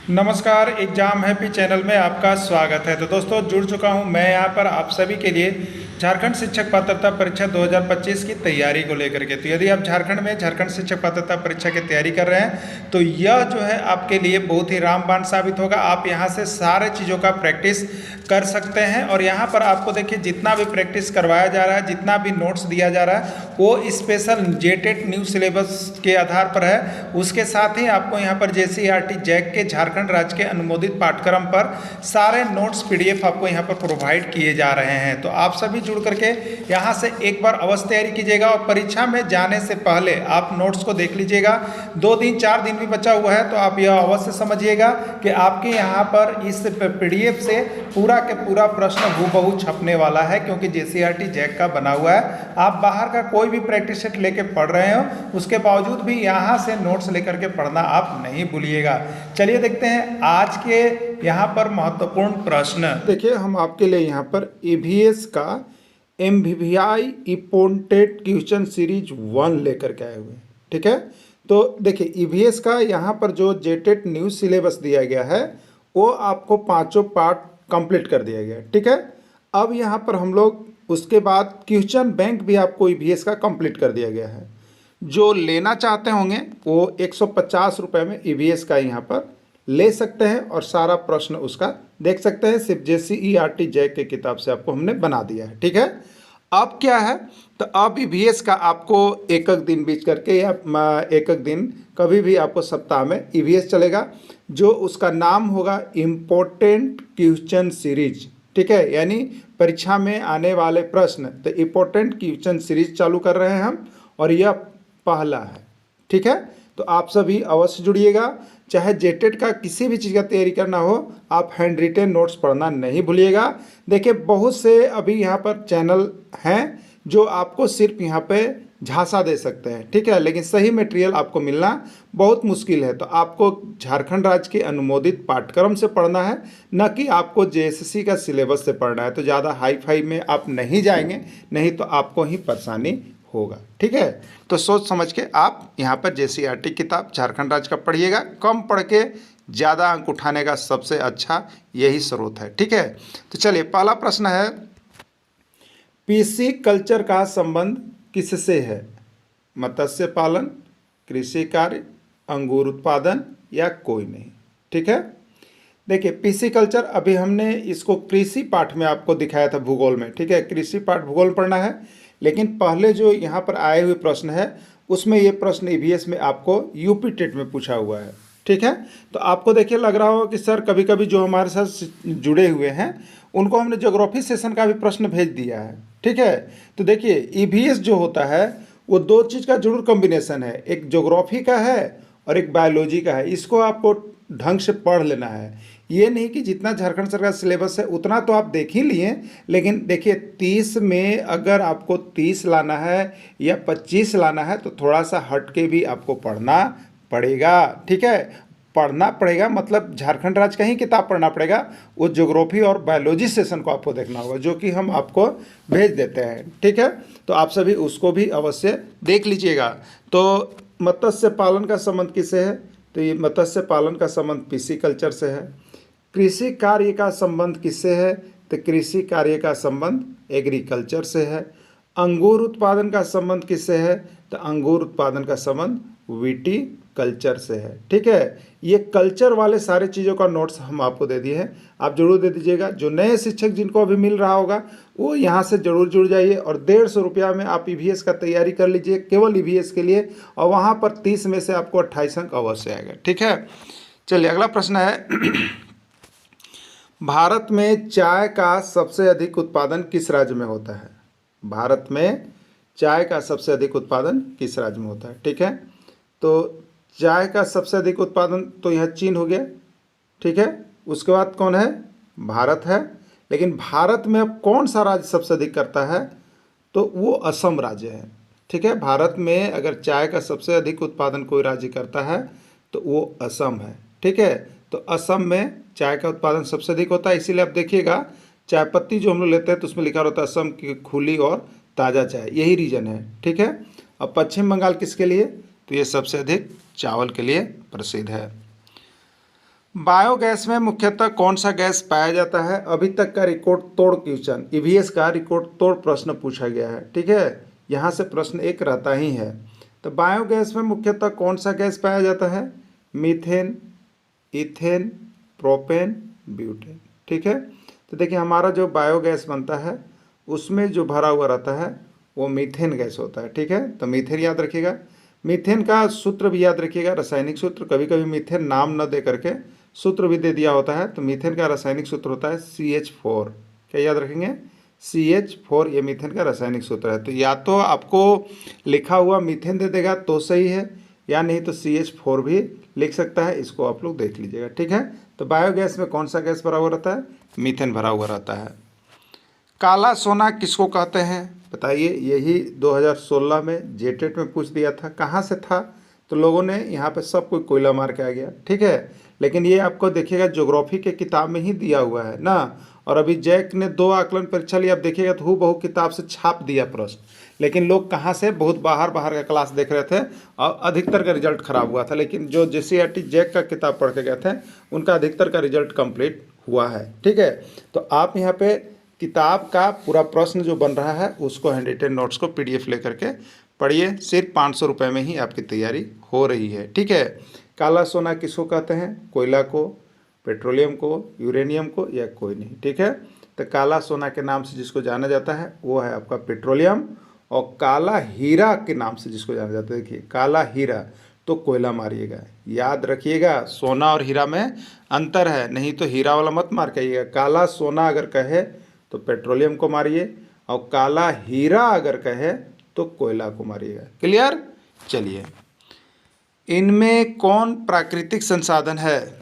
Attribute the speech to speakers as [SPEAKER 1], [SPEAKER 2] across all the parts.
[SPEAKER 1] नमस्कार, exam happy channel में आपका स्वागत है। तो दोस्तों जुड़ चुका हूं मैं यहाँ पर आप सभी के लिए झारखंड शिक्षक पात्रता परीक्षा 2025 की तैयारी को लेकर के। तो यदि आप झारखंड में झारखंड शिक्षक पात्रता परीक्षा की तैयारी कर रहे हैं तो यह जो है आपके लिए बहुत ही रामबाण साबित होगा। आप यहाँ से सारे चीज़ों का प्रैक्टिस कर सकते हैं और यहाँ पर आपको देखिए जितना भी प्रैक्टिस करवाया जा रहा है, जितना भी नोट्स दिया जा रहा है वो स्पेशल जेटेट न्यू सिलेबस के आधार पर है। उसके साथ ही आपको यहाँ पर JCERT जैक के झारखंड राज्य के अनुमोदित पाठ्यक्रम पर सारे नोट्स PDF आपको यहाँ पर प्रोवाइड किए जा रहे हैं। तो आप सभी जुड़ करके यहाँ से एक बार अवश्य तैयारी कीजिएगा और परीक्षा में जाने से पहले आप नोट्स को देख लीजिएगा। 2 दिन 4 दिन भी बचा हुआ है तो आप यह अवश्य समझिएगा कि आपके यहाँ पर इस PDF से पूरा के पूरा प्रश्न हूबहू छपने वाला है, क्योंकि JCERT जैक का बना हुआ है। आप बाहर का कोई भी प्रैक्टिस सेट लेके पढ़ रहे हो उसके बावजूद भी यहाँ से नोट्स लेकर के पढ़ना आप नहीं भूलिएगा। चलिए देखते हैं आज के यहाँ पर महत्वपूर्ण प्रश्न। देखिए हम आपके लिए यहाँ पर EVS का MVVI इम्पोर्टेंट क्वेश्चन सीरीज 1 लेकर के आए हुए हैं। ठीक है, तो देखिए EVS का यहाँ पर जो जेटेट न्यू सिलेबस दिया गया है वो आपको 5 पार्ट कंप्लीट कर दिया गया है। ठीक है, अब यहाँ पर हम लोग उसके बाद क्वेश्चन बैंक भी आपको EVS का कंप्लीट कर दिया गया है। जो लेना चाहते होंगे वो 150 रुपये में EVS का यहाँ पर ले सकते हैं और सारा प्रश्न उसका देख सकते हैं। सिर्फ JCERT जैक के किताब से आपको हमने बना दिया है। ठीक है, अब क्या है तो अब EVS का आपको एक दिन बीच करके या एक दिन कभी भी आपको सप्ताह में EVS चलेगा, जो उसका नाम होगा इम्पोर्टेंट क्वेश्चन सीरीज। ठीक है, यानी परीक्षा में आने वाले प्रश्न, तो इम्पोर्टेंट क्वेश्चन सीरीज चालू कर रहे हैं हम और यह पहला है। ठीक है, तो आप सभी अवश्य जुड़िएगा। चाहे जेटेट का किसी भी चीज़ का तैयारी करना हो, आप हैंड रिटेन नोट्स पढ़ना नहीं भूलिएगा। देखिए बहुत से अभी यहाँ पर चैनल हैं जो आपको सिर्फ यहाँ पे झांसा दे सकते हैं। ठीक है, लेकिन सही मटेरियल आपको मिलना बहुत मुश्किल है। तो आपको झारखंड राज्य के अनुमोदित पाठ्यक्रम से पढ़ना है, न कि आपको JSSC का सिलेबस से पढ़ना है। तो ज़्यादा हाई फाई में आप नहीं जाएंगे, नहीं तो आपको ही परेशानी होगा। ठीक है, तो सोच समझ के आप यहाँ पर JCERT किताब झारखंड राज्य का पढ़िएगा। कम पढ़ के ज़्यादा अंक उठाने का सबसे अच्छा यही स्रोत है। ठीक है, तो चलिए पहला प्रश्न है, PC कल्चर का संबंध किससे है? मत्स्य पालन, कृषि कार्य, अंगूर उत्पादन या कोई नहीं। ठीक है, देखिए PC कल्चर अभी हमने इसको कृषि पाठ में आपको दिखाया था भूगोल में। ठीक है, कृषि पाठ भूगोल पढ़ना है, लेकिन पहले जो यहाँ पर आए हुए प्रश्न है उसमें ये प्रश्न EVS में आपको UP टेट में पूछा हुआ है। ठीक है, तो आपको देखिए लग रहा होगा कि सर कभी कभी जो हमारे साथ जुड़े हुए हैं उनको हमने ज्योग्राफी सेशन का भी प्रश्न भेज दिया है। ठीक है, तो देखिए EVS जो होता है वो 2 चीज़ का जरूर कॉम्बिनेशन है, एक ज्योग्राफी का है और एक बायोलॉजी का है। इसको आपको ढंग से पढ़ लेना है। ये नहीं कि जितना झारखंड सरकार सिलेबस है उतना तो आप देख ही लिए, लेकिन देखिए 30 में अगर आपको 30 लाना है या 25 लाना है तो थोड़ा सा हट के भी आपको पढ़ना पड़ेगा। ठीक है, पढ़ना पड़ेगा मतलब झारखंड राज्य का ही किताब पढ़ना पड़ेगा। वो ज्योग्राफी और बायोलॉजी सेशन को आपको देखना होगा, जो कि हम आपको भेज देते हैं। ठीक है, तो आप सभी उसको भी अवश्य देख लीजिएगा। तो मत्स्य पालन का संबंध किससे है? तो ये मत्स्य पालन का संबंध PC कल्चर से है। कृषि कार्य का संबंध किससे है? तो कृषि कार्य का संबंध एग्रीकल्चर से है। अंगूर उत्पादन का संबंध किससे है? तो अंगूर उत्पादन का संबंध विटी कल्चर से है। ठीक है, ये कल्चर वाले सारे चीज़ों का नोट्स हम आपको दे दिए हैं, आप जरूर दे दीजिएगा। जो नए शिक्षक जिनको अभी मिल रहा होगा वो यहाँ से जरूर जुड़ जाइए और 150 रुपया में आप EVS का तैयारी कर लीजिए केवल EVS के लिए, और वहाँ पर 30 में से आपको 28 अंक अवश्य आएगा। ठीक है, चलिए अगला प्रश्न है, भारत में चाय का सबसे अधिक उत्पादन किस राज्य में होता है? भारत में चाय का सबसे अधिक उत्पादन किस राज्य में होता है? ठीक है, तो चाय का सबसे अधिक उत्पादन तो यह चीन हो गया। ठीक है, उसके बाद कौन है? भारत है। लेकिन भारत में अब कौन सा राज्य सबसे अधिक करता है? तो वो असम राज्य है। ठीक है, भारत में अगर चाय का सबसे अधिक उत्पादन कोई राज्य करता है तो वो असम है। ठीक है, तो असम में चाय का उत्पादन सबसे अधिक होता है। इसीलिए आप देखिएगा चाय पत्ती जो हम लोग लेते हैं तो उसमें लिखा होता है असम की खुली और ताज़ा चाय, यही रीजन है। ठीक है, अब पश्चिम बंगाल किसके लिए? तो ये सबसे अधिक चावल के लिए प्रसिद्ध है। बायोगैस में मुख्यतः कौन सा गैस पाया जाता है? अभी तक का रिकॉर्ड तोड़ क्वेश्चन, ईवीएस का रिकॉर्ड तोड़ प्रश्न पूछा गया है। ठीक है, यहाँ से प्रश्न एक रहता ही है। तो बायोगैस में मुख्यतः कौन सा गैस पाया जाता है? Methane, ethane, propane, butane. ठीक है, तो देखिए हमारा जो बायोगैस बनता है उसमें जो भरा हुआ रहता है वो मीथेन गैस होता है। ठीक है, तो मीथेन याद रखिएगा। मीथेन का सूत्र भी याद रखिएगा, रासायनिक सूत्र। कभी कभी मीथेन नाम न दे करके सूत्र भी दे दिया होता है। तो मीथेन का रासायनिक सूत्र होता है CH4। क्या याद रखेंगे? CH4 ये मीथेन का रासायनिक सूत्र है। तो या तो आपको लिखा हुआ मीथेन दे देगा तो सही है, या नहीं तो CH4 भी लिख सकता है। इसको आप लोग देख लीजिएगा। ठीक है, तो बायोगैस में कौन सा गैस भरा हुआ रहता है? मीथेन भरा हुआ रहता है। काला सोना किसको कहते हैं? बताइए। यही 2016 में जेटेट में पूछ दिया था। कहाँ से था? तो लोगों ने यहाँ पे सब कोई कोयला मार के आ गया। ठीक है, लेकिन ये आपको देखिएगा ज्योग्राफी के किताब में ही दिया हुआ है ना। और अभी जैक ने 2 आकलन परीक्षा ली, आप देखिएगा तो हूबहू किताब से छाप दिया प्रश्न। लेकिन लोग कहाँ से, बहुत बाहर बाहर का क्लास देख रहे थे और अधिकतर का रिजल्ट खराब हुआ था। लेकिन जो JCERT जैक का किताब पढ़ के गए थे उनका अधिकतर का रिजल्ट कंप्लीट हुआ है। ठीक है, तो आप यहाँ पे किताब का पूरा प्रश्न जो बन रहा है उसको हैंड रिटेन नोट्स को PDF लेकर के पढ़िए। सिर्फ 500 रुपये में ही आपकी तैयारी हो रही है। ठीक है, काला सोना किसको कहते हैं? कोयला को, पेट्रोलियम को, यूरेनियम को, या कोई नहीं। ठीक है, तो काला सोना के नाम से जिसको जाना जाता है वो है आपका पेट्रोलियम, और काला हीरा के नाम से जिसको जाना जाता है, देखिए काला हीरा तो कोयला मारिएगा। याद रखिएगा, सोना और हीरा में अंतर है, नहीं तो हीरा वाला मत मार कहिएगा। काला सोना अगर कहे तो पेट्रोलियम को मारिए, और काला हीरा अगर कहे तो कोयला को मारिएगा। क्लियर? चलिए, इनमें कौन प्राकृतिक संसाधन है?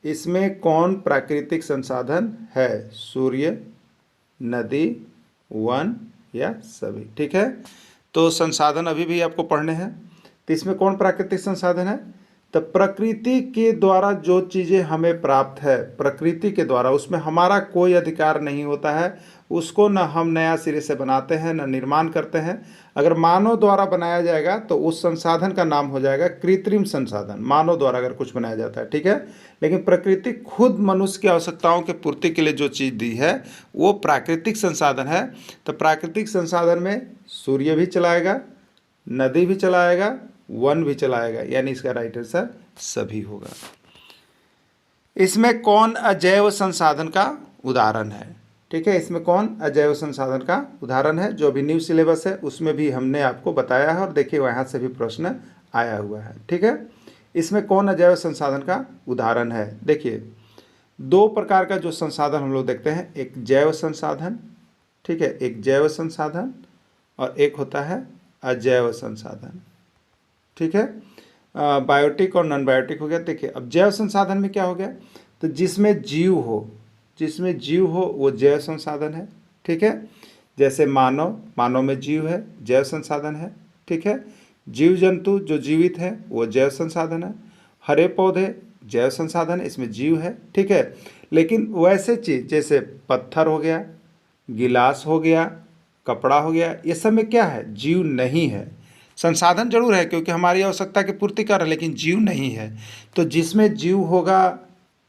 [SPEAKER 1] इसमें कौन प्राकृतिक संसाधन है? सूर्य, नदी, वन, या सभी? ठीक है, तो संसाधन अभी भी आपको पढ़ने हैं। तो इसमें कौन प्राकृतिक संसाधन है? तो प्रकृति के द्वारा जो चीज़ें हमें प्राप्त है, प्रकृति के द्वारा, उसमें हमारा कोई अधिकार नहीं होता है। उसको न हम नया सिरे से बनाते हैं न निर्माण करते हैं। अगर मानव द्वारा बनाया जाएगा तो उस संसाधन का नाम हो जाएगा कृत्रिम संसाधन, मानव द्वारा अगर कुछ बनाया जाता है। ठीक है, लेकिन प्रकृति खुद मनुष्य की आवश्यकताओं के पूर्ति के लिए जो चीज़ दी है वो प्राकृतिक संसाधन है। तो प्राकृतिक संसाधन में सूर्य भी चलाएगा, नदी भी चलाएगा, वन भी चलाएगा, यानी इसका राइट आंसर सभी होगा। इसमें कौन अजैव संसाधन का उदाहरण है? ठीक है, इसमें कौन अजैव संसाधन का उदाहरण है? जो अभी न्यू सिलेबस है उसमें भी हमने आपको बताया है, और देखिए वहाँ से भी प्रश्न आया हुआ है। ठीक है, इसमें कौन अजैव संसाधन का उदाहरण है? देखिए 2 प्रकार का जो संसाधन हम लोग देखते हैं, एक जैव संसाधन, ठीक है, एक जैव संसाधन, और एक होता है अजैव संसाधन। ठीक है, बायोटिक और नॉन बायोटिक हो गया। देखिए अब जैव संसाधन में क्या हो गया? तो जिसमें जीव हो, जिसमें जीव हो वो जैव संसाधन है। ठीक है, जैसे मानव, मानव में जीव है, जैव संसाधन है। ठीक है, जीव जंतु जो जीवित है वो जैव संसाधन है। हरे पौधे जैव संसाधन है, इसमें जीव है। ठीक है, लेकिन वैसे चीज़ जैसे पत्थर हो गया, गिलास हो गया, कपड़ा हो गया, ये सब में क्या है? जीव नहीं है। संसाधन जरूर है क्योंकि हमारी आवश्यकता की पूर्ति कर रहा है, लेकिन जीव नहीं है। तो जिसमें जीव होगा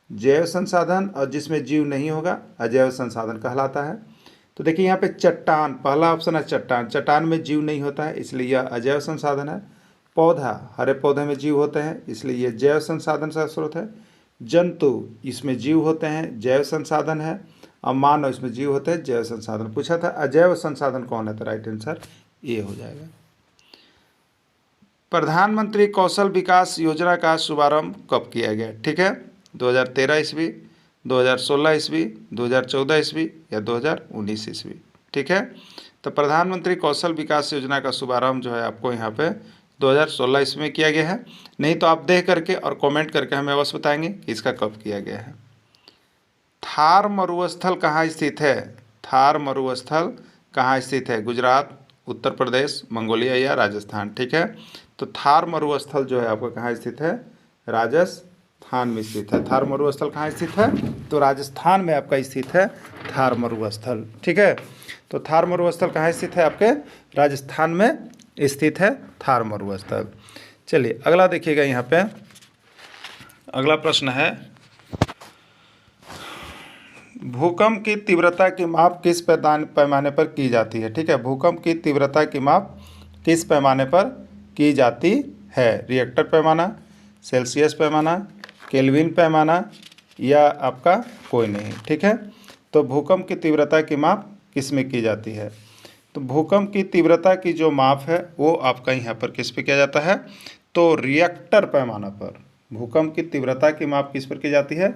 [SPEAKER 1] जैव संसाधन, और जिसमें जीव नहीं होगा अजैव संसाधन कहलाता है। तो देखिए यहाँ पे चट्टान, पहला ऑप्शन है चट्टान। चट्टान में जीव नहीं होता है इसलिए यह अजैव संसाधन है। पौधा, हरे पौधे में जीव होते हैं इसलिए यह जैव संसाधन का स्रोत है। जंतु, इसमें जीव होते हैं, जैव संसाधन है। और मानव, इसमें जीव होते हैं, जैव संसाधन। पूछा था अजैव संसाधन कौन है, तो राइट आंसर ये हो जाएगा। प्रधानमंत्री कौशल विकास योजना का शुभारंभ कब किया गया? ठीक है, 2013 ईस्वी, 2016 ईस्वी, 2014 ईस्वी, या 2019 ईस्वी? ठीक है, तो प्रधानमंत्री कौशल विकास योजना का शुभारंभ जो है आपको यहाँ पे 2016 ईस्वी में किया गया है। नहीं तो आप देख करके और कमेंट करके हमें अवश्य बताएंगे कि इसका कब किया गया है। थार मरुस्थल कहाँ स्थित है? थार मरुस्थल कहाँ स्थित है? गुजरात, उत्तर प्रदेश, मंगोलिया, या राजस्थान? ठीक है, तो थार मरुस्थल जो है आपका कहाँ स्थित है? राजस्थान में स्थित है। थार मरुस्थल कहाँ स्थित है? तो राजस्थान में आपका स्थित है थार मरुस्थल। ठीक है, तो थार मरुस्थल कहाँ स्थित है? आपके राजस्थान में स्थित है थार मरुस्थल। चलिए अगला देखिएगा, यहाँ पे अगला प्रश्न है भूकंप की तीव्रता की माप किस पैमाने पर की जाती है? ठीक है, भूकंप की तीव्रता की माप किस पैमाने पर की जाती है? रिएक्टर पैमाना, सेल्सियस पैमाना, केल्विन पैमाना या आपका कोई नहीं। ठीक है, तो भूकंप की तीव्रता की माप किस में की जाती है? तो भूकंप की तीव्रता की जो माप है वो आपका यहाँ पर किस पे किया जाता है? तो रिएक्टर पैमाना पर। भूकंप की तीव्रता की माप किस पर की जाती है?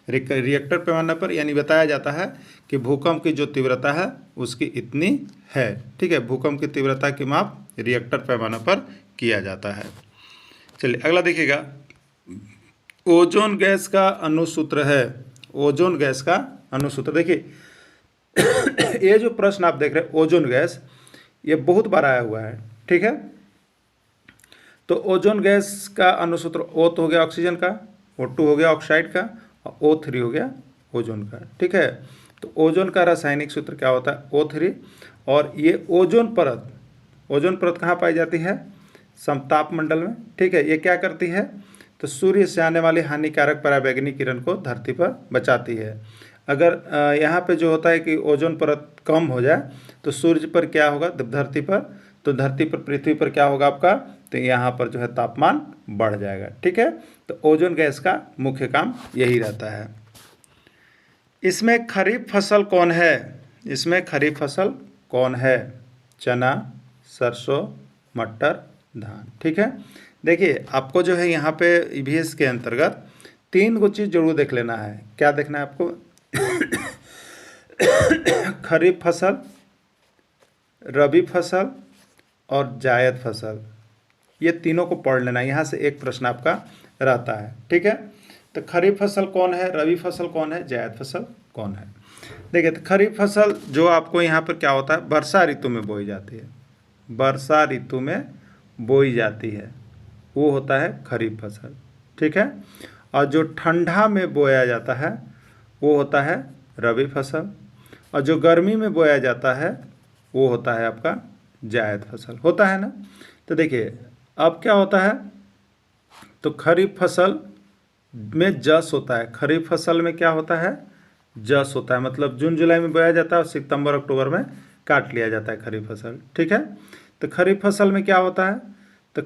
[SPEAKER 1] रिएक्टर पैमाने पर, यानी बताया जाता है कि भूकंप की जो तीव्रता है उसकी इतनी है। ठीक है, भूकंप की तीव्रता की माप रिएक्टर पैमाने पर किया जाता है। चलिए अगला देखिएगा, ओजोन गैस का अणुसूत्र है। ओजोन गैस का अणुसूत्र देखिए ये जो प्रश्न आप देख रहे हैं ओजोन गैस, ये बहुत बार आया हुआ है। ठीक है, तो ओजोन गैस का अणुसूत्र O तो हो गया ऑक्सीजन का, O2 हो गया ऑक्साइड का, और O3 हो गया ओजोन का। ठीक है, तो ओजोन का रासायनिक सूत्र क्या होता है? O3। और ये ओजोन परत कहाँ पाई जाती है? समताप मंडल में। ठीक है, ये क्या करती है? तो सूर्य से आने वाली हानिकारक पराबैंगनी किरण को धरती पर बचाती है। अगर यहाँ पे जो होता है कि ओजोन परत कम हो जाए तो सूर्य पर क्या होगा? धरती पर, तो धरती पर, पृथ्वी पर क्या होगा आपका? तो यहाँ पर जो है तापमान बढ़ जाएगा। ठीक है, तो ओजोन गैस का मुख्य काम यही रहता है। इसमें खरीफ फसल कौन है? इसमें खरीफ फसल कौन है? चना, सरसों, मटर, धान। ठीक है, देखिए आपको जो है यहाँ पे ईवीएस के अंतर्गत 3 गो चीज़ जरूर देख लेना है। क्या देखना है आपको? खरीफ फसल, रबी फसल और जायद फसल, ये तीनों को पढ़ लेना। यहाँ से एक प्रश्न आपका रहता है। ठीक है, तो खरीफ फसल कौन है, रबी फसल कौन है, जायद फसल कौन है? देखिए, तो खरीफ फसल जो आपको यहाँ पर क्या होता है? वर्षा ऋतु में बोई जाती है। वर्षा ऋतु में बोई जाती है, वो होता है खरीफ फसल। ठीक है, और जो ठंडा में बोया जाता है वो होता है रबी फसल, और जो गर्मी में बोया जाता है वो होता है आपका जायद फसल। होता है ना? तो देखिए अब क्या होता है, तो खरीफ फसल में जस होता है। खरीफ फसल में क्या होता है? जस होता है, मतलब जून जुलाई में बोया जाता है और सितंबर अक्टूबर में काट लिया जाता है खरीफ फसल। ठीक है, तो खरीफ फसल में क्या होता है? तो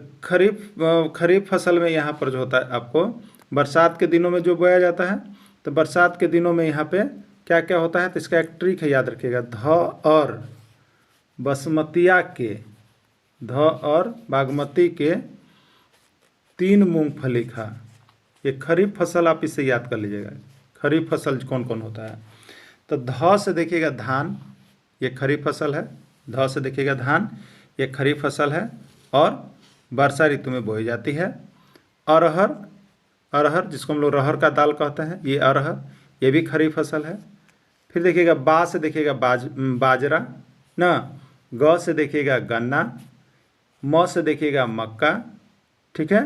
[SPEAKER 1] खरीफ फसल में यहाँ पर जो होता है आपको बरसात के दिनों में जो बोया जाता है, तो बरसात के दिनों में यहाँ पे क्या क्या होता है? तो इसका एक ट्रिक है, याद रखिएगा। ध और बागमती के 3 मूंगफली खा। ये खरीफ फसल आप इससे याद कर लीजिएगा। खरीफ फसल कौन कौन होता है? तो ध से देखिएगा धान, ये खरीफ फसल है। ध से देखिएगा धान, ये खरीफ फसल है और वर्षा ऋतु में बोई जाती है। अरहर जिसको हम लोग रहर का दाल कहते हैं, ये अरहर, ये भी खरीफ फसल है। फिर देखिएगा बा से देखिएगा बाजरा ना, ग से देखिएगा गन्ना, म से देखिएगा मक्का। ठीक है,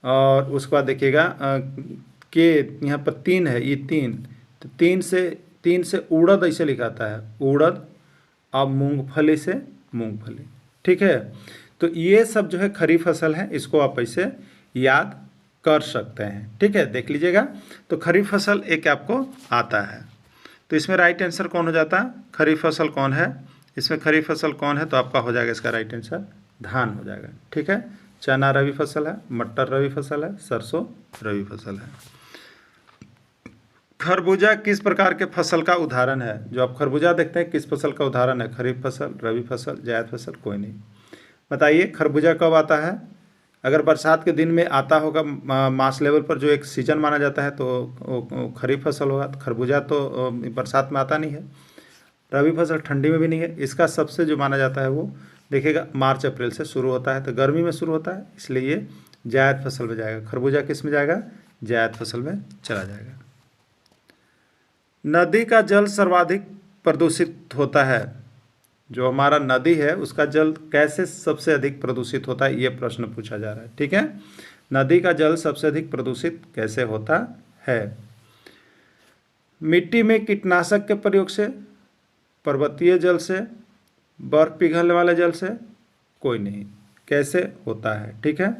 [SPEAKER 1] और उसके बाद देखिएगा के यहाँ पर 3 है, ये 3, तो 3 से उड़द ऐसे लिखाता है, उड़द। अब मूंगफली से मूंगफली। ठीक है, तो ये सब जो है खरीफ फसल है, इसको आप ऐसे याद कर सकते हैं। ठीक है, देख लीजिएगा। तो खरीफ फसल एक आपको आता है, तो इसमें राइट आंसर कौन हो जाता है? खरीफ फसल कौन है? इसमें खरीफ फसल कौन है? तो आपका हो जाएगा इसका राइट आंसर धान हो जाएगा। ठीक है, चना रबी फसल है, मटर रबी फसल है, सरसों रबी फसल है। खरबूजा किस प्रकार के फसल का उदाहरण है? जो आप खरबूजा देखते हैं किस फसल का उदाहरण है? खरीफ फसल, रबी फसल, जायद फसल, कोई नहीं। बताइए खरबूजा कब आता है? अगर बरसात के दिन में आता होगा, मास लेवल पर जो एक सीजन माना जाता है, तो खरीफ फसल होगा। तो खरबूजा तो बरसात में आता नहीं है। रबी फसल ठंडी में भी नहीं है। इसका सबसे जो माना जाता है वो देखिएगा मार्च अप्रैल से शुरू होता है, तो गर्मी में शुरू होता है, इसलिए ये जायद फसल में जाएगा। खरबूजा किस में जाएगा? जायद फसल में चला जाएगा। नदी का जल सर्वाधिक प्रदूषित होता है। जो हमारा नदी है उसका जल कैसे सबसे अधिक प्रदूषित होता है, ये प्रश्न पूछा जा रहा है। ठीक है, नदी का जल सबसे अधिक प्रदूषित कैसे होता है? मिट्टी में कीटनाशक के प्रयोग से, पर्वतीय जल से, बर्फ पिघलने वाले जल से, कोई नहीं। कैसे होता है? ठीक है,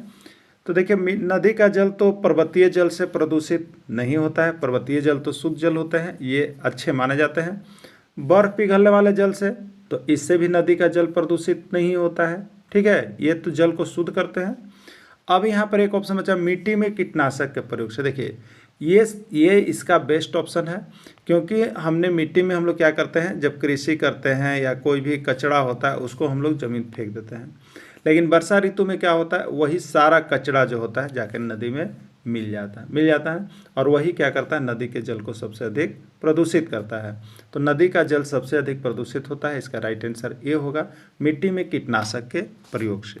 [SPEAKER 1] तो देखिए नदी का जल तो पर्वतीय जल से प्रदूषित नहीं होता है, पर्वतीय जल तो शुद्ध जल होते हैं, ये अच्छे माने जाते हैं। बर्फ पिघलने वाले जल से, तो इससे भी नदी का जल प्रदूषित नहीं होता है, ठीक है, ये तो जल को शुद्ध करते हैं। अब यहाँ पर एक ऑप्शन बचा मिट्टी में कीटनाशक के प्रयोग से। देखिए ये इसका बेस्ट ऑप्शन है, क्योंकि हमने मिट्टी में हम लोग क्या करते हैं, जब कृषि करते हैं या कोई भी कचरा होता है उसको हम लोग ज़मीन फेंक देते हैं, लेकिन वर्षा ऋतु में क्या होता है, वही सारा कचरा जो होता है जाकर नदी में मिल जाता है और वही क्या करता है, नदी के जल को सबसे अधिक प्रदूषित करता है। तो नदी का जल सबसे अधिक प्रदूषित होता है, इसका राइट आंसर ये होगा, मिट्टी में कीटनाशक के प्रयोग से।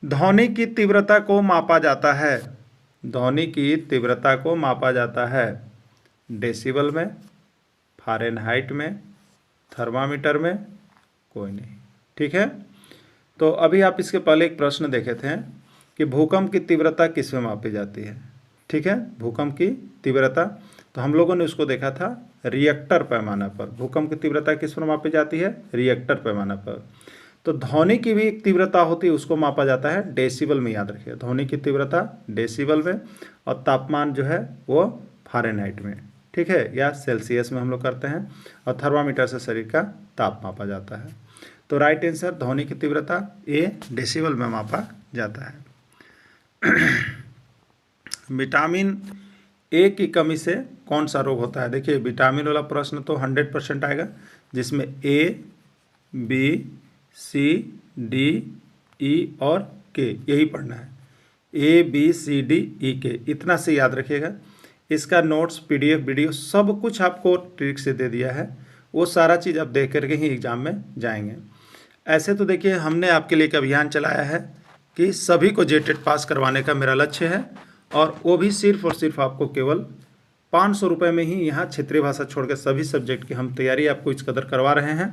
[SPEAKER 1] ध्वनि की तीव्रता को मापा जाता है, ध्वनि की तीव्रता को मापा जाता है डेसिबल में, फ़ारेनहाइट में, थर्मामीटर में, कोई नहीं, ठीक है। तो अभी आप इसके पहले एक प्रश्न देखे थे कि भूकंप की तीव्रता किस में मापी जाती है, ठीक है, भूकंप की तीव्रता, तो हम लोगों ने उसको देखा था रिएक्टर पैमाना पर। भूकंप की तीव्रता किस पर मापी जाती है, रिएक्टर पैमाना पर। तो ध्वनि की भी एक तीव्रता होती है, उसको मापा जाता है डेसिबल में, याद रखिए, ध्वनि की तीव्रता डेसिबल में, और तापमान जो है वो फ़ारेनहाइट में, ठीक है, या सेल्सियस में हम लोग करते हैं, और थर्मामीटर से शरीर का ताप मापा जाता है। तो राइट आंसर ध्वनि की तीव्रता ये डेसिबल में मापा जाता है। विटामिन ए की कमी से कौन सा रोग होता है। देखिए विटामिन वाला प्रश्न तो 100% आएगा, जिसमें ए, बी, सी, डी, ई और के, यही पढ़ना है, ए, बी, सी, डी, ई, के, इतना से याद रखिएगा। इसका नोट्स, पीडीएफ, वीडियो सब कुछ आपको ट्रिक से दे दिया है, वो सारा चीज़ आप देख करके ही एग्ज़ाम में जाएंगे। ऐसे तो देखिए हमने आपके लिए एक अभियान चलाया है कि सभी को जेटेट पास करवाने का मेरा लक्ष्य है, और वो भी सिर्फ और सिर्फ आपको केवल 500 रुपये में ही यहाँ क्षेत्रीय भाषा छोड़ के सभी सब्जेक्ट की हम तैयारी आपको इस कदर करवा रहे हैं,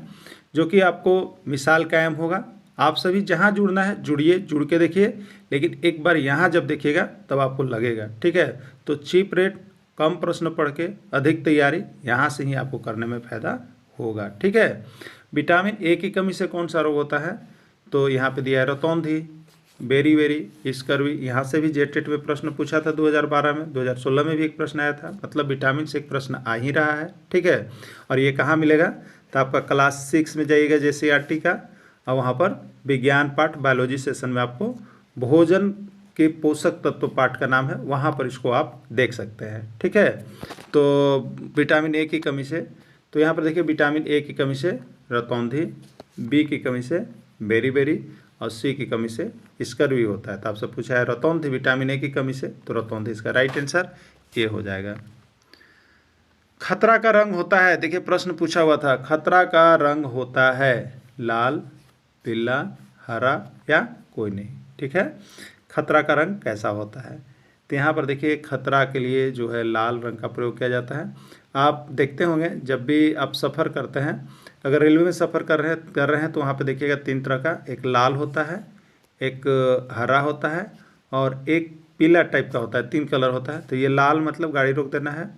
[SPEAKER 1] जो कि आपको मिसाल कायम होगा। आप सभी जहाँ जुड़ना है जुड़िए, जुड़ के देखिए, लेकिन एक बार यहाँ जब देखिएगा तब आपको लगेगा, ठीक है। तो चीप रेट, कम प्रश्न पढ़ के अधिक तैयारी यहाँ से ही आपको करने में फ़ायदा होगा, ठीक है। विटामिन ए की कमी से कौन सा रोग होता है, तो यहाँ पे दिया है रतौंधी, बेरी, स्कर्वी, यहाँ से भी जेटेट में प्रश्न पूछा था 2012 में, 2016 में भी एक प्रश्न आया था, मतलब विटामिन से एक प्रश्न आ ही रहा है, ठीक है। और ये कहाँ मिलेगा, तो आपका क्लास 6 में जाइएगा JCERT का, और वहाँ पर विज्ञान पाठ बायोलॉजी सेशन में आपको भोजन के पोषक तत्व पाठ का नाम है, वहाँ पर इसको आप देख सकते हैं, ठीक है। तो विटामिन ए की कमी से, तो यहाँ पर देखिए विटामिन ए की कमी से रतौंधी, बी की कमी से बेरी, और सी की कमी से स्कर्वी होता है। तो आपसे पूछा है रतौंधी विटामिन ए की कमी से, तो रतौंधी इसका राइट आंसर ये हो जाएगा। खतरा का रंग होता है, देखिए प्रश्न पूछा हुआ था, खतरा का रंग होता है लाल, पीला, हरा या कोई नहीं, ठीक है। खतरा का रंग कैसा होता है, तो यहाँ पर देखिए खतरा के लिए जो है लाल रंग का प्रयोग किया जाता है। आप देखते होंगे जब भी आप सफ़र करते हैं, अगर रेलवे में सफ़र कर रहे हैं तो वहाँ पे देखिएगा 3 तरह का, एक लाल होता है, एक हरा होता है, और एक पीला टाइप का होता है, 3 कलर होता है। तो ये लाल मतलब गाड़ी रोक देना है,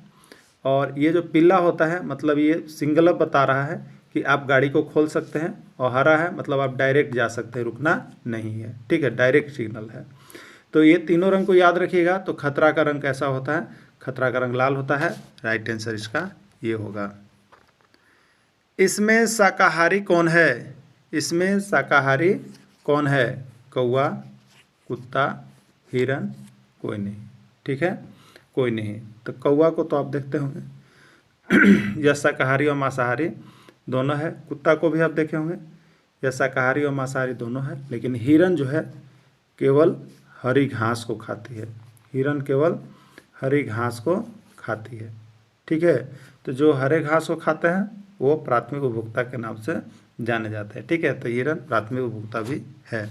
[SPEAKER 1] और ये जो पीला होता है मतलब ये सिंगल अप बता रहा है कि आप गाड़ी को खोल सकते हैं, और हरा है मतलब आप डायरेक्ट जा सकते हैं, रुकना नहीं है, ठीक है, डायरेक्ट सिग्नल है। तो ये तीनों रंग को याद रखिएगा। तो खतरा का रंग कैसा होता है, खतरा का रंग लाल होता है, राइट आंसर इसका ये होगा। इसमें शाकाहारी कौन है, इसमें शाकाहारी कौन है, कौवा, कुत्ता, हिरन, कोई नहीं, ठीक है, कोई नहीं। तो कौवा को तो आप देखते होंगे यह शाकाहारी और मांसाहारी दोनों है, कुत्ता को भी आप देखे होंगे, यह शाकाहारी और मांसाहारी दोनों है, लेकिन हिरन जो है केवल हरी घास को खाती है, हिरन केवल हरी घास को खाती है, ठीक है। तो जो हरे घास को खाते हैं वो प्राथमिक उपभोक्ता के नाम से जाने जाते हैं, ठीक है। तो हिरन प्राथमिक उपभोक्ता भी है।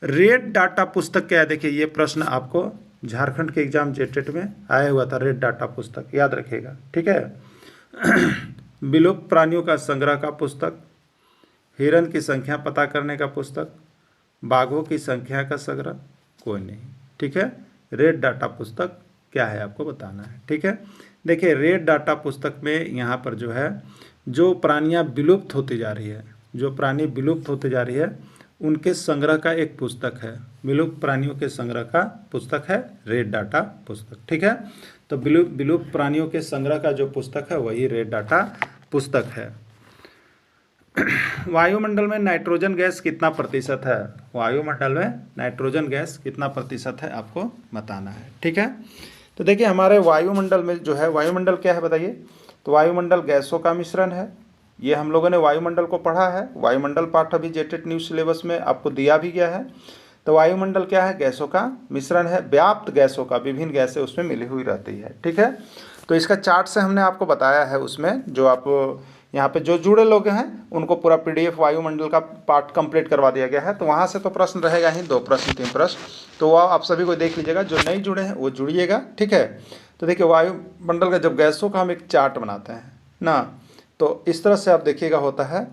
[SPEAKER 1] रेड डाटा पुस्तक क्या है, देखिए ये प्रश्न आपको झारखंड के एग्जाम जेटेट में आया हुआ था, रेड डाटा पुस्तक याद रखिएगा, ठीक है। विलुप्त प्राणियों का संग्रह का पुस्तक, हिरन की संख्या पता करने का पुस्तक, बाघों की संख्या का संग्रह, कोई नहीं, ठीक है। रेड डाटा पुस्तक क्या है आपको बताना है, ठीक है। देखिए रेड डाटा पुस्तक में यहाँ पर जो है जो प्राणियाँ विलुप्त होती जा रही है, जो प्राणी विलुप्त होती जा रही है उनके संग्रह का एक पुस्तक है। विलुप्त प्राणियों के संग्रह का पुस्तक है रेड डाटा पुस्तक। ठीक है, तो विलुप्त प्राणियों के संग्रह का जो पुस्तक है वही रेड डाटा पुस्तक है। वायुमंडल में नाइट्रोजन गैस कितना प्रतिशत है? वायुमंडल में नाइट्रोजन गैस कितना प्रतिशत है आपको बताना है। ठीक है, तो देखिए हमारे वायुमंडल में जो है, वायुमंडल क्या है बताइए? तो वायुमंडल गैसों का मिश्रण है। ये हम लोगों ने वायुमंडल को पढ़ा है। वायुमंडल पाठ अभी जेटेट न्यू सिलेबस में आपको दिया भी गया है। तो वायुमंडल क्या है? गैसों का मिश्रण है, व्याप्त गैसों का, विभिन्न गैसें उसमें मिली हुई रहती है। ठीक है, तो इसका चार्ट से हमने आपको बताया है, उसमें जो आप यहाँ पे जो जुड़े लोग हैं उनको पूरा PDF वायुमंडल का पार्ट कंप्लीट करवा दिया गया है। तो वहाँ से तो प्रश्न रहेगा ही, 2 प्रश्न 3 प्रश्न, तो वह आप सभी को देख लीजिएगा। जो नहीं जुड़े हैं वो जुड़िएगा। ठीक है, तो देखिए वायुमंडल का जब गैसों का हम एक चार्ट बनाते हैं ना, तो इस तरह से आप देखिएगा होता है।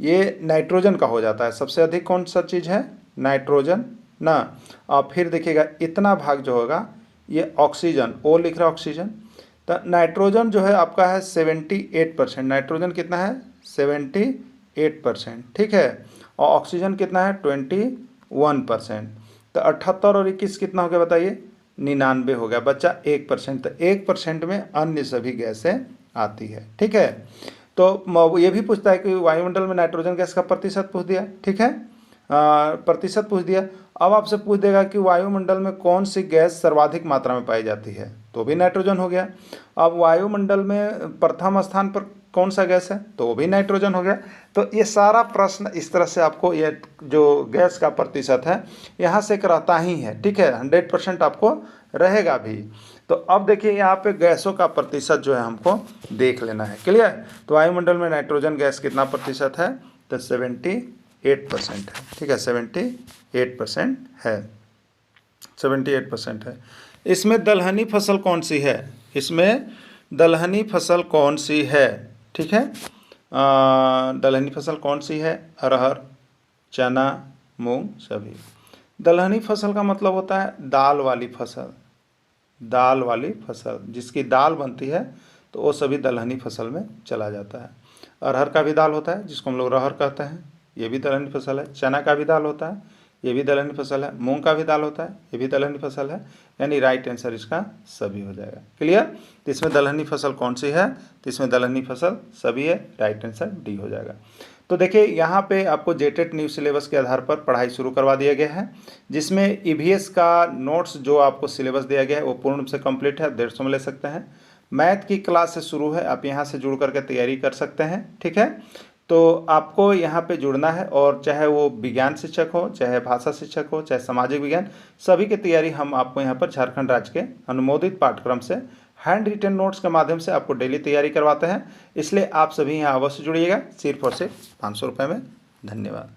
[SPEAKER 1] ये नाइट्रोजन का हो जाता है, सबसे अधिक कौन सा चीज़ है? नाइट्रोजन ना। और फिर देखिएगा इतना भाग जो होगा ये ऑक्सीजन, O लिख रहा है ऑक्सीजन। तो नाइट्रोजन जो है आपका है 78%। नाइट्रोजन कितना है? 78%। ठीक है, और ऑक्सीजन कितना है? 21%। तो 78 और 21 कितना हो गया बताइए? 99 हो गया, बच्चा 1%। तो 1% में अन्य सभी गैसें आती है। ठीक है, तो ये भी पूछता है कि वायुमंडल में नाइट्रोजन गैस का प्रतिशत पूछ दिया। ठीक है, प्रतिशत पूछ दिया। अब आपसे पूछ देगा कि वायुमंडल में कौन सी गैस सर्वाधिक मात्रा में पाई जाती है, तो भी नाइट्रोजन हो गया। अब वायुमंडल में प्रथम स्थान पर कौन सा गैस है, तो वो भी नाइट्रोजन हो गया। तो ये सारा प्रश्न इस तरह से आपको, ये जो गैस का प्रतिशत है यहाँ से रहता ही है। ठीक है, 100% आपको रहेगा भी। तो अब देखिए यहाँ पे गैसों का प्रतिशत जो है हमको देख लेना है। क्लियर? तो वायुमंडल में नाइट्रोजन गैस कितना प्रतिशत है? तो 78% है। ठीक है, 78% है, 78% है। इसमें दलहनी फसल कौन सी है? इसमें दलहनी फसल कौन सी है? ठीक है, दलहनी फसल कौन सी है? अरहर, चना, मूंग सभी। दलहनी फसल का मतलब होता है दाल वाली फसल। दाल वाली फसल, जिसकी दाल बनती है तो वो सभी दलहनी फसल में चला जाता है। अरहर का भी दाल होता है जिसको हम लोग रहर कहते हैं, ये भी दलहनी फसल है। चना का भी दाल होता है, ये भी दलहनी फसल है। मूंग का भी दाल होता है, ये भी दलहनी फसल है। यानी राइट आंसर इसका सभी हो जाएगा। क्लियर? तो इसमें दलहनी फसल कौन सी है? तो इसमें दलहनी फसल सभी है, राइट आंसर डी हो जाएगा। तो देखिए यहाँ पे आपको जेटेट न्यू सिलेबस के आधार पर पढ़ाई शुरू करवा दिया गया है, जिसमें EVS का नोट्स जो आपको सिलेबस दिया गया है वो पूर्ण रूप से कंप्लीट है, 150 में ले सकते हैं। मैथ की क्लास से शुरू है, आप यहाँ से जुड़ करके तैयारी कर सकते हैं। ठीक है, तो आपको यहाँ पे जुड़ना है, और चाहे वो विज्ञान शिक्षक हो, चाहे भाषा शिक्षक हो, चाहे सामाजिक विज्ञान, सभी की तैयारी हम आपको यहाँ पर झारखंड राज्य के अनुमोदित पाठ्यक्रम से हैंड रिटन नोट्स के माध्यम से आपको डेली तैयारी करवाते हैं। इसलिए आप सभी यहाँ अवश्य जुड़िएगा, सिर्फ और सिर्फ 500 रुपये में। धन्यवाद।